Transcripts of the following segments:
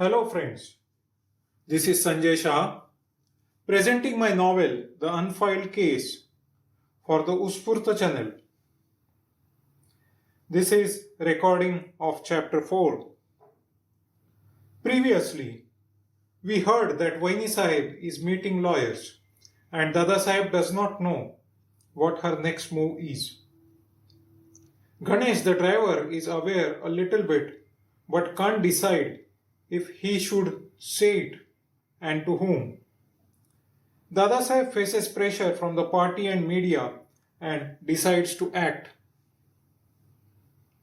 Hello friends, this is Sanjay Shah presenting my novel The Unfiled Case for the Uspurta channel. This is recording of chapter 4. Previously, we heard that Vaini Sahib is meeting lawyers and Dada Sahib does not know what her next move is. Ganesh the driver is aware a little bit but can't decide if he should say it and to whom. Dada Sahib faces pressure from the party and media and decides to act.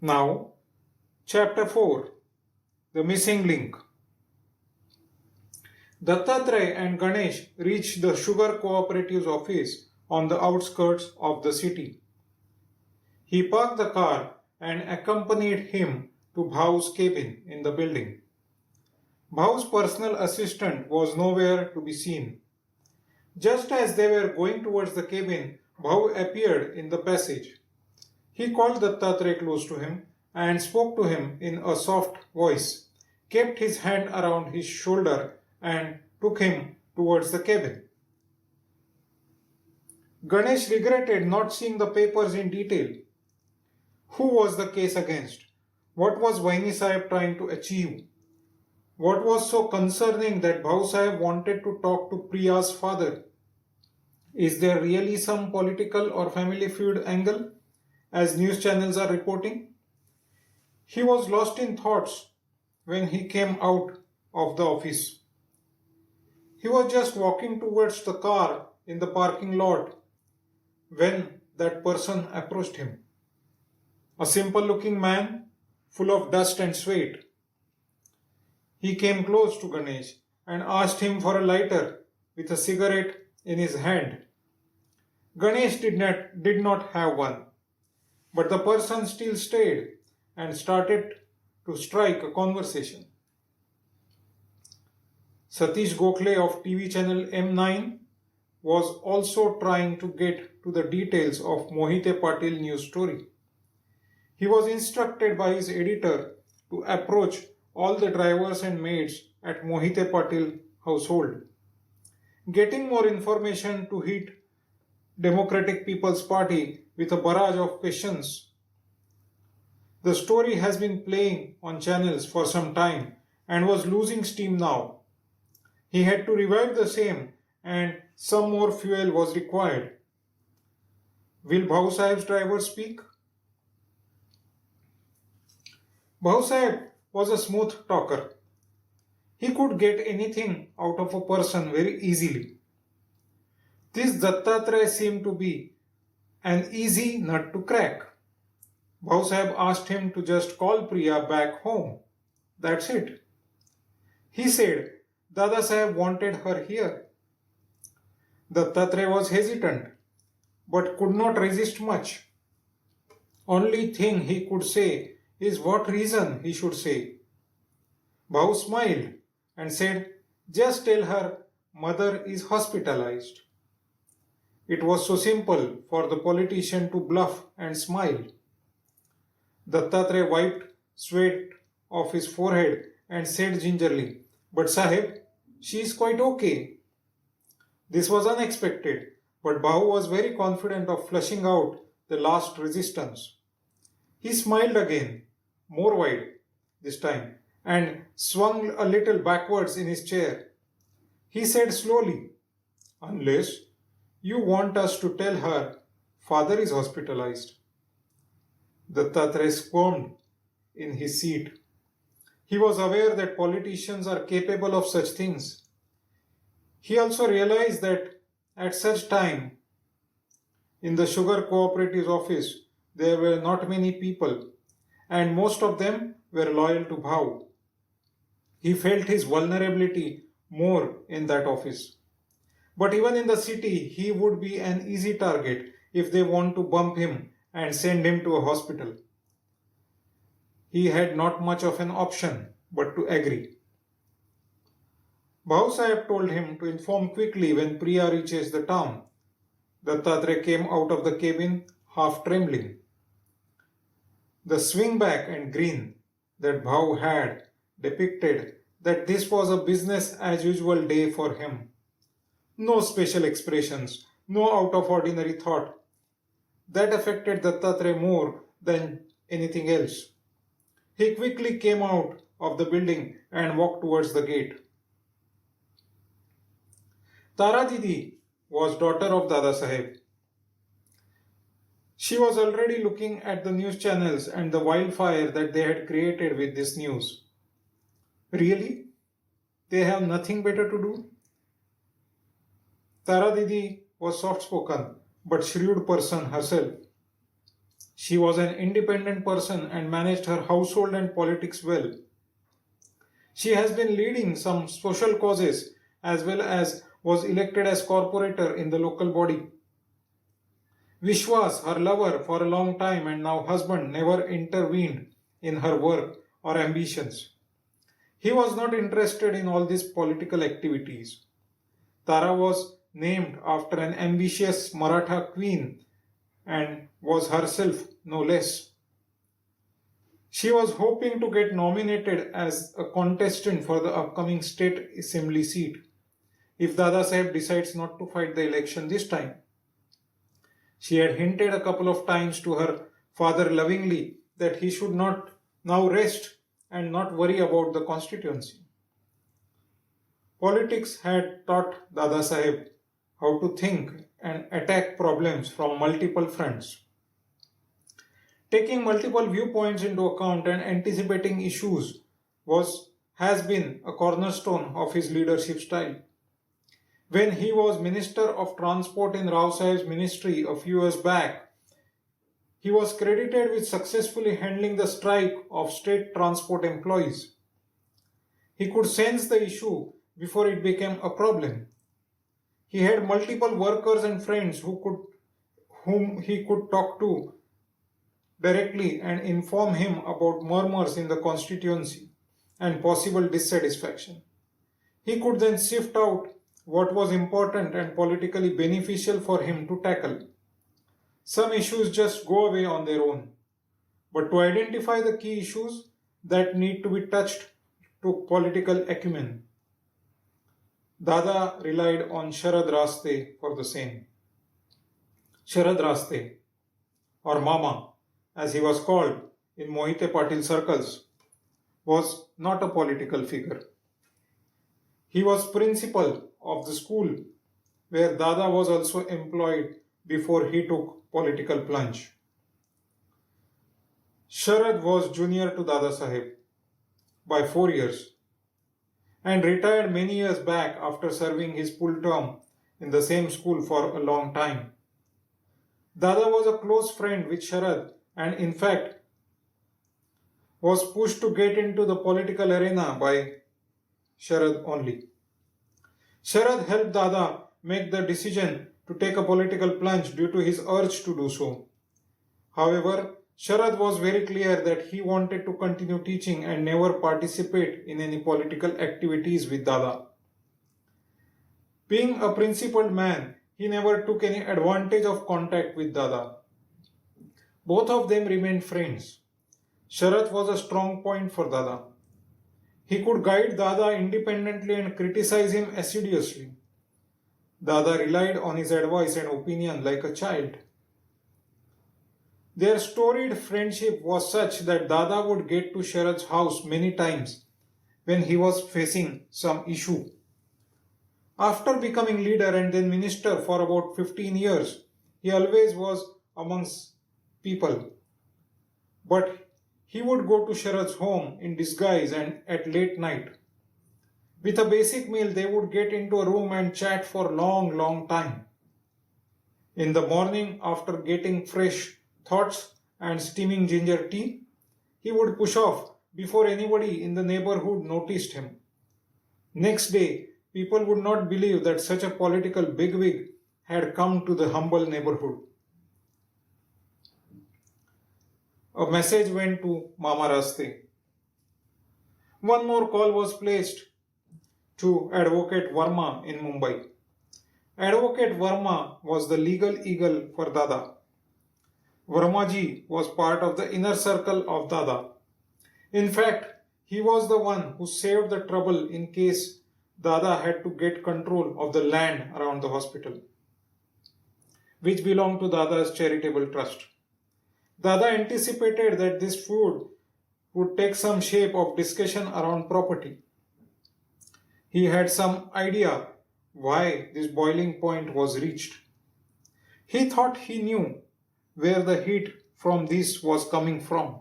Now, Chapter 4 The Missing Link. Dattatreya and Ganesh reach the sugar cooperative's office on the outskirts of the city. He parked the car and accompanied him to Bhau's cabin in the building. Bhau's personal assistant was nowhere to be seen. Just as they were going towards the cabin, Bhau appeared in the passage. He called Dattatreya close to him and spoke to him in a soft voice, kept his hand around his shoulder and took him towards the cabin. Ganesh regretted not seeing the papers in detail. Who was the case against? What was Vaini Sahib trying to achieve? What was so concerning that Bhau Sahib wanted to talk to Priya's father? Is there really some political or family feud angle, as news channels are reporting? He was lost in thoughts when he came out of the office. He was just walking towards the car in the parking lot when that person approached him. A simple-looking man, full of dust and sweat. He came close to Ganesh and asked him for a lighter with a cigarette in his hand. Ganesh did not have one, but the person still stayed and started to strike a conversation. Satish Gokhale of TV channel M9 was also trying to get to the details of Mohite Patil news story. He was instructed by his editor to approach all the drivers and maids at Mohite Patil household. Getting more information to hit Democratic People's Party with a barrage of questions. The story has been playing on channels for some time and was losing steam now. He had to revive the same and some more fuel was required. Will Bhau Sahib's driver speak? Bhau Sahib was a smooth talker. He could get anything out of a person very easily. This Dattatreya seemed to be an easy nut to crack. Bhau Sahib asked him to just call Priya back home. That's it. He said Dada Sahib wanted her here. Dattatreya was hesitant, but could not resist much. Only thing he could say is what reason he should say. Bhau smiled and said, just tell her mother is hospitalized. It was so simple for the politician to bluff and smile. Dattatreya wiped sweat off his forehead and said gingerly, but Sahib, she is quite okay. This was unexpected, but Bhau was very confident of flushing out the last resistance. He smiled again, more wide this time, and swung a little backwards in his chair. He said slowly, unless you want us to tell her father is hospitalized. Dattatreya squirmed in his seat. He was aware that politicians are capable of such things. He also realized that at such time, in the sugar cooperative's office, there were not many people, and most of them were loyal to Bhau. He felt his vulnerability more in that office. But even in the city, he would be an easy target if they want to bump him and send him to a hospital. He had not much of an option but to agree. Bhau Sahib told him to inform quickly when Priya reaches the town. Dattatreya came out of the cabin half trembling. The swing back and grin that Bhau had depicted that this was a business as usual day for him. No special expressions, no out of ordinary thought. That affected Dattatreya more than anything else. He quickly came out of the building and walked towards the gate. Tara Didi was daughter of Dada Saheb. She was already looking at the news channels and the wildfire that they had created with this news. Really? They have nothing better to do? Tara Didi was soft spoken but shrewd person herself. She was an independent person and managed her household and politics well. She has been leading some social causes as well as was elected as corporator in the local body. Vishwas, her lover for a long time and now husband, never intervened in her work or ambitions. He was not interested in all these political activities. Tara was named after an ambitious Maratha queen and was herself no less. She was hoping to get nominated as a contestant for the upcoming state assembly seat if Dada Saheb decides not to fight the election this time. She had hinted a couple of times to her father lovingly that he should not now rest and not worry about the constituency. Politics had taught Dada Saheb how to think and attack problems from multiple fronts. Taking multiple viewpoints into account and anticipating issues has been a cornerstone of his leadership style. When he was Minister of Transport in Rao Saheb's ministry a few years back, he was credited with successfully handling the strike of state transport employees. He could sense the issue before it became a problem. He had multiple workers and friends whom he could talk to directly and inform him about murmurs in the constituency and possible dissatisfaction. He could then sift out what was important and politically beneficial for him to tackle. Some issues just go away on their own, but to identify the key issues that need to be touched took political acumen. Dada relied on Sharad Raste for the same. Sharad Raste, or Mama, as he was called in Mohite Patil circles, was not a political figure. He was principal of the school where Dada was also employed before he took political plunge. Sharad was junior to Dada Saheb by 4 years and retired many years back after serving his full term in the same school for a long time. Dada was a close friend with Sharad and in fact was pushed to get into the political arena by Sharad only. Sharad helped Dada make the decision to take a political plunge due to his urge to do so. However, Sharad was very clear that he wanted to continue teaching and never participate in any political activities with Dada. Being a principled man, he never took any advantage of contact with Dada. Both of them remained friends. Sharad was a strong point for Dada. He could guide Dada independently and criticize him assiduously. Dada relied on his advice and opinion like a child. Their storied friendship was such that Dada would get to Sharad's house many times when he was facing some issue. After becoming leader and then minister for about 15 years, he always was amongst people. But he would go to Sharad's home in disguise and at late night. With a basic meal, they would get into a room and chat for long time. In the morning, after getting fresh thoughts and steaming ginger tea, he would push off before anybody in the neighborhood noticed him. Next day, people would not believe that such a political bigwig had come to the humble neighborhood. A message went to Mama Raste. One more call was placed to Advocate Verma in Mumbai. Advocate Verma was the legal eagle for Dada. Vermaji was part of the inner circle of Dada. In fact, He was the one who saved the trouble in case Dada had to get control of the land around the hospital, which belonged to Dada's charitable trust. Dada anticipated that this feud would take some shape of discussion around property. He had some idea why this boiling point was reached. He thought he knew where the heat from this was coming from.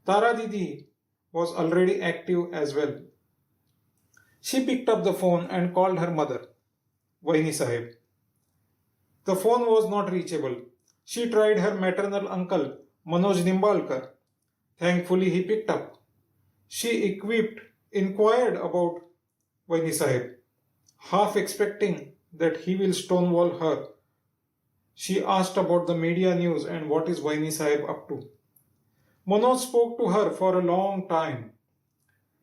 Tara Didi was already active as well. She picked up the phone and called her mother, Vaini Sahib. The phone was not reachable. She tried her maternal uncle, Manoj Nimbalkar. Thankfully, he picked up. She inquired about Vaini Sahib, half expecting that he will stonewall her. She asked about the media news and what is Vaini Sahib up to. Manoj spoke to her for a long time,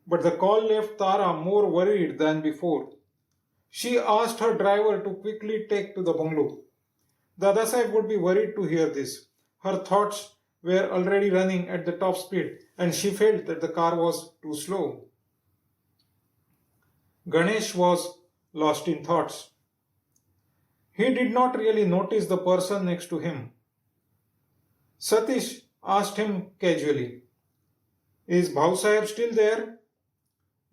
but the call left Tara more worried than before. She asked her driver to quickly take to the bungalow. Dada Sahib would be worried to hear this. Her thoughts were already running at the top speed and she felt that the car was too slow. Ganesh was lost in thoughts. He did not really notice the person next to him. Satish asked him casually, "Is Bhau Sahib still there?"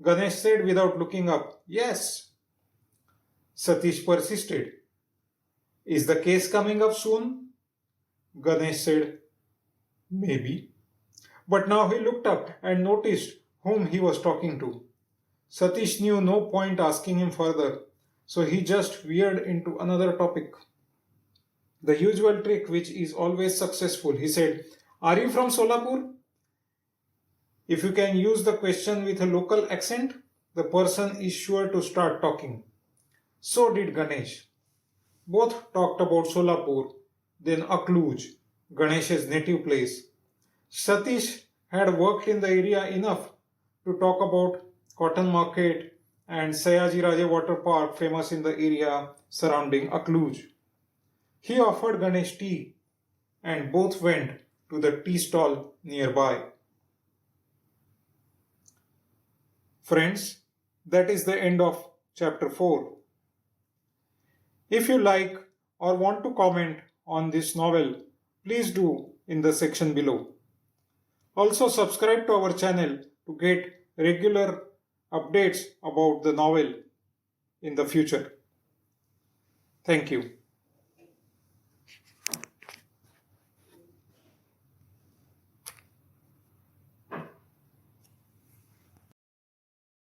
Ganesh said without looking up, "Yes." Satish persisted, "Is the case coming up soon?" Ganesh said, "Maybe." But now he looked up and noticed whom he was talking to. Satish knew no point asking him further, so he just veered into another topic. The usual trick which is always successful, he said, "Are you from Solapur?" If you can use the question with a local accent, the person is sure to start talking. So did Ganesh. Both talked about Solapur, then Akluj, Ganesh's native place. Satish had worked in the area enough to talk about Cotton Market and Sayaji Raje Water Park, famous in the area surrounding Akluj. He offered Ganesh tea and both went to the tea stall nearby. Friends, that is the end of chapter 4. If you like or want to comment on this novel, please do in the section below. Also subscribe to our channel to get regular updates about the novel in the future. Thank you.